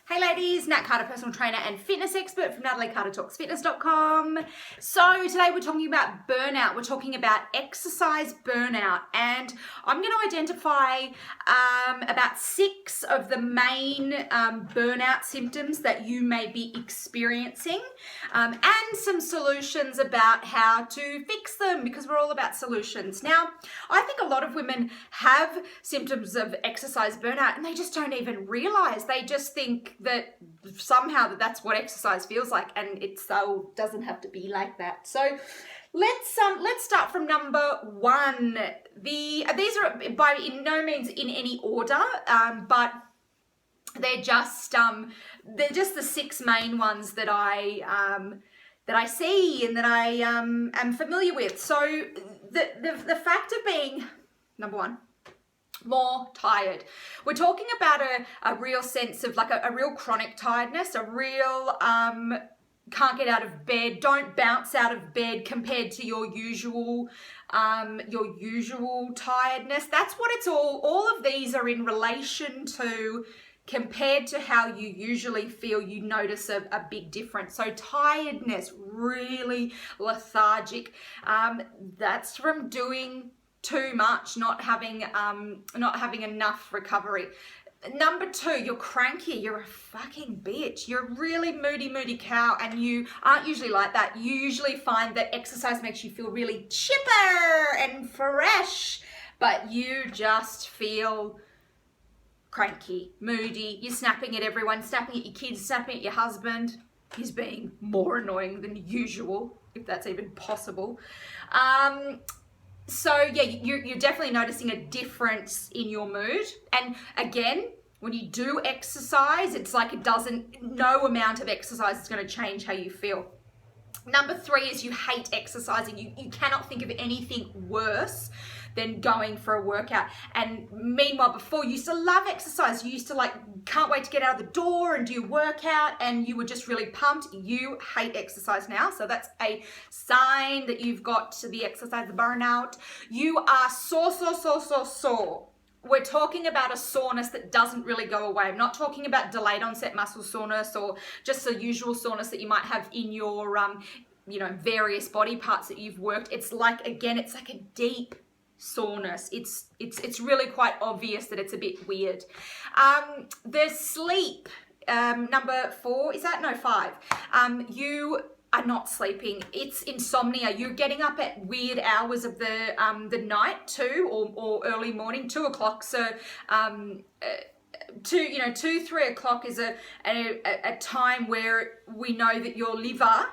Hey ladies, Nat Carter, personal trainer and fitness expert from NatalieCarterTalksFitness.com. So today we're talking about burnout. We're talking about exercise burnout, and I'm going to identify about 6 of the main burnout symptoms that you may be experiencing, and some solutions about how to fix them, because we're all about solutions. Now, I think a lot of women have symptoms of exercise burnout and they just don't even realize. They just think that somehow that's what exercise feels like, and it so doesn't have to be like that. So let's start from number 1. These are by no means in any order, but they're just the 6 main ones that I see and that I am familiar with. So the fact of being, number 1, more tired. We're talking about a real sense of like a real chronic tiredness, a real can't get out of bed, don't bounce out of bed compared to your usual tiredness. That's what it's all of these are in relation to. Compared to how you usually feel, you notice a big difference. So tiredness, really lethargic. That's from doing too much, not having enough recovery. Number 2, you're cranky. You're a fucking bitch. You're a really moody cow, and you aren't usually like that. You usually find that exercise makes you feel really chipper and fresh, but you just feel cranky, moody. You're snapping at everyone, snapping at your kids, snapping at your husband. He's being more annoying than usual, if that's even possible. So yeah, you're definitely noticing a difference in your mood. And again, when you do exercise, it's like no amount of exercise is going to change how you feel. Number 3 is you hate exercising. You cannot think of anything worse than going for a workout. And meanwhile, before, you used to love exercise. You used to can't wait to get out of the door and do a workout, and you were just really pumped. You hate exercise now. So that's a sign that you've got the exercise burnout. You are sore. We're talking about a soreness that doesn't really go away. I'm not talking about delayed onset muscle soreness or just the usual soreness that you might have in your, various body parts that you've worked. It's like, again, it's like a deep soreness. It's really quite obvious that it's a bit weird. The sleep, number 4, is that? No, 5. You are not sleeping. It's insomnia. You're getting up at weird hours of the night too, or early morning, 2 o'clock. So 2-3 o'clock is a time where we know that your liver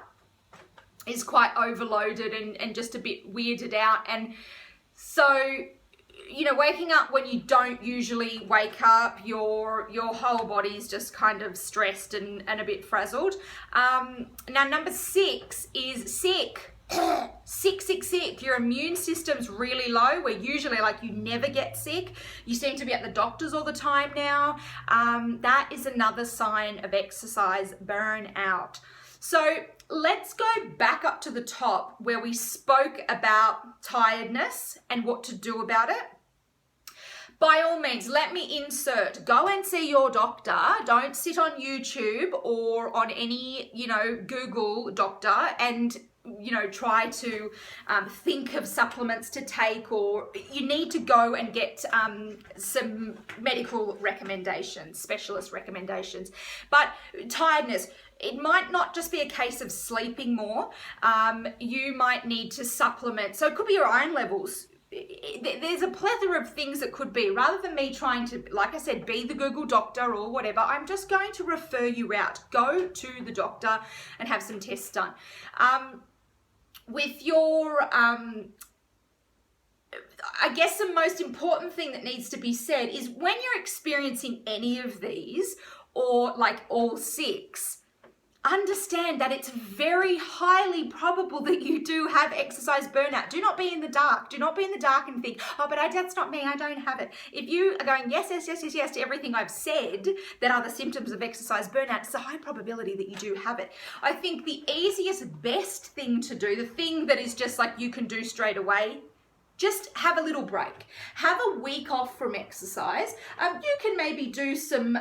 is quite overloaded and just a bit weirded out. And so, waking up when you don't usually wake up, your whole body's just kind of stressed and a bit frazzled. Now, number 6 is sick. Sick. Your immune system's really low, where usually you never get sick. You seem to be at the doctors all the time now. That is another sign of exercise burnout. So let's go back up to the top where we spoke about tiredness and what to do about it. By all means, let me insert, go and see your doctor. Don't sit on YouTube or on any, Google doctor and, try to think of supplements to take, or you need to go and get some medical recommendations, specialist recommendations. But tiredness, it might not just be a case of sleeping more. You might need to supplement. So it could be your iron levels. There's a plethora of things it could be. Rather than me trying to, like I said, be the Google doctor or whatever, I'm just going to refer you out. Go to the doctor and have some tests done. With your, I guess the most important thing that needs to be said is when you're experiencing any of these, or all 6, understand that it's very highly probable that you do have exercise burnout. Do not be in the dark. Do not be in the dark and think, oh, but that's not me. I don't have it. If you are going, yes to everything I've said that are the symptoms of exercise burnout, it's a high probability that you do have it. I think the easiest, best thing to do, the thing that is just you can do straight away, just have a little break. Have a week off from exercise. You can maybe do some,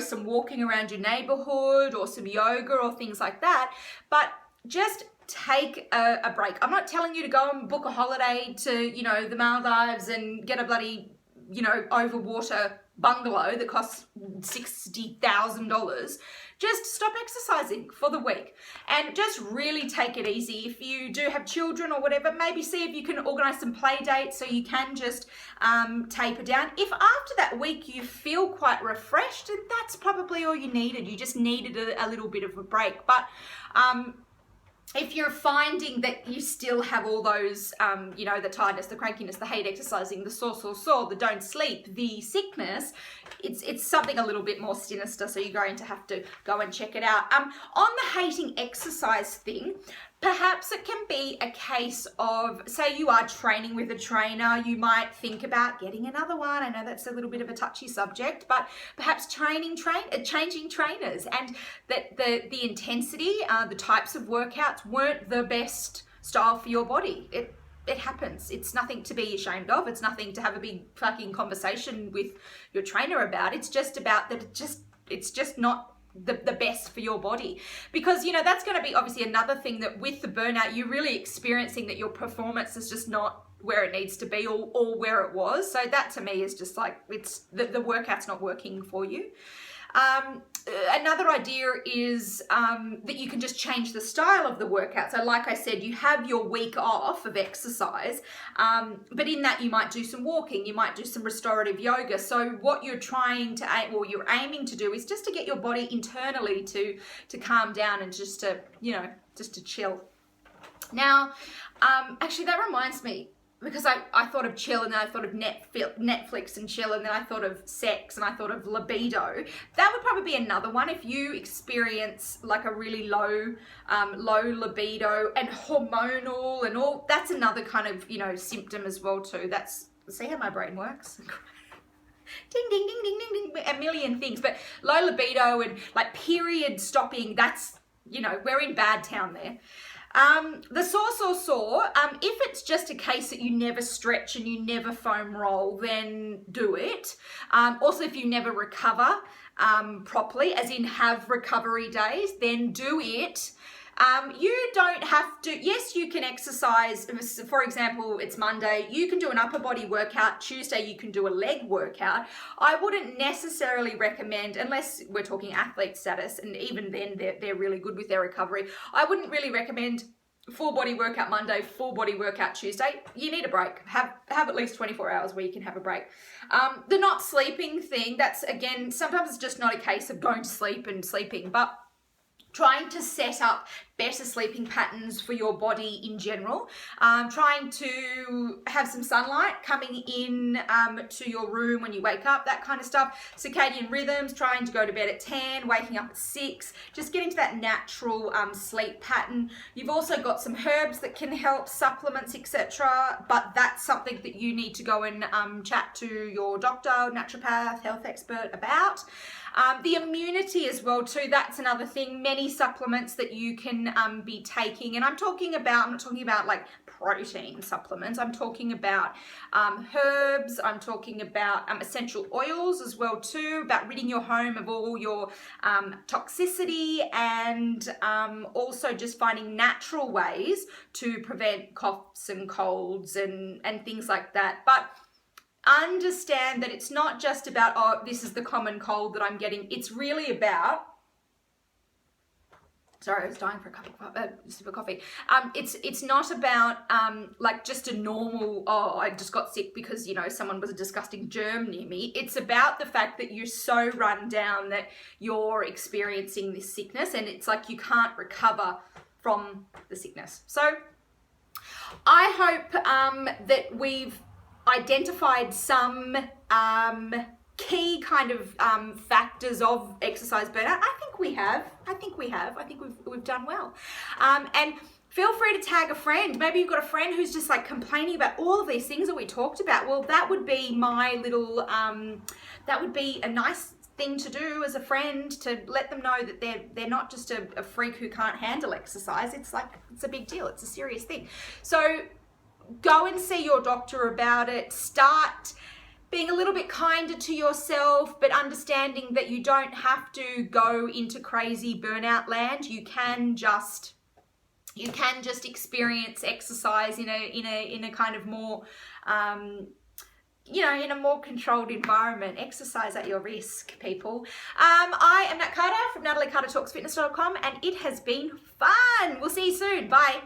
some walking around your neighborhood or some yoga or things like that, but just take a break. I'm not telling you to go and book a holiday to, the Maldives and get a bloody, overwater bungalow that costs $60,000. Just stop exercising for the week and just really take it easy. If you do have children or whatever, maybe see if you can organize some play dates so you can just taper down. If after that week you feel quite refreshed, then that's probably all you needed. You just needed a little bit of a break. But if you're finding that you still have all those, the tiredness, the crankiness, the hate exercising, the sore, the don't sleep, the sickness, it's something a little bit more sinister, so you're going to have to go and check it out. On the hating exercise thing, perhaps it can be a case of, say you are training with a trainer, you might think about getting another one. I know that's a little bit of a touchy subject, but perhaps changing trainers, and that the intensity, the types of workouts weren't the best style for your body. It happens. It's nothing to be ashamed of. It's nothing to have a big fucking conversation with your trainer about. It's just about that it's just not the best for your body, because that's going to be obviously another thing, that with the burnout you're really experiencing that your performance is just not where it needs to be or where it was. So that to me is just like, it's the workout's not working for you. Another idea is that you can just change the style of the workout. So like I said, you have your week off of exercise, but in that you might do some walking, you might do some restorative yoga. So what you're you're aiming to do is just to get your body internally to calm down and just to chill. Now, actually that reminds me, because I thought of chill, and then I thought of Netflix and chill, and then I thought of sex, and I thought of libido. That would probably be another one. If you experience like a really low libido and hormonal and all, that's another kind of, symptom as well too. See how my brain works? Ding, ding, ding, ding, ding, ding, a million things. But low libido and like period stopping, that's, we're in bad town there. The sore, if it's just a case that you never stretch and you never foam roll, then do it. Also, if you never recover properly, as in have recovery days, then do it. You don't have to, yes, you can exercise. For example, it's Monday, you can do an upper body workout. Tuesday, you can do a leg workout. I wouldn't necessarily recommend, unless we're talking athlete status, and even then they're really good with their recovery. I wouldn't really recommend full body workout Monday, full body workout Tuesday. You need a break. Have at least 24 hours where you can have a break. The not sleeping thing, that's again, sometimes it's just not a case of going to sleep and sleeping, but trying to set up better sleeping patterns for your body in general, trying to have some sunlight coming in to your room when you wake up, that kind of stuff. Circadian rhythms, trying to go to bed at 10, waking up at 6, just getting to that natural sleep pattern. You've also got some herbs that can help, supplements, etc. But that's something that you need to go and chat to your doctor, naturopath, health expert about. The immunity as well too, that's another thing. Many supplements that you can be taking, and I'm not talking about like protein supplements. I'm talking about herbs. I'm talking about essential oils as well too, about ridding your home of all your toxicity, and also just finding natural ways to prevent coughs and colds and things like that. But understand that it's not just about, oh, this is the common cold that I'm getting. It's really about, sorry, I was dying for a sip of coffee. It's not about like just a normal, oh, I just got sick because, someone was a disgusting germ near me. It's about the fact that you're so run down that you're experiencing this sickness, and it's like you can't recover from the sickness. So I hope that we've identified some key kind of factors of exercise burnout. I think we have. I think we've done well. And feel free to tag a friend. Maybe you've got a friend who's just like complaining about all of these things that we talked about. Well, that would be my little, that would be a nice thing to do as a friend, to let them know that they're not just a freak who can't handle exercise. It's like, it's a big deal. It's a serious thing. So go and see your doctor about it. Start being a little bit kinder to yourself, but understanding that you don't have to go into crazy burnout land. You can just experience exercise in a kind of more in a more controlled environment. Exercise at your risk, people. I am Nat Carter from NatalieCarterTalksFitness.com, and it has been fun. We'll see you soon. Bye.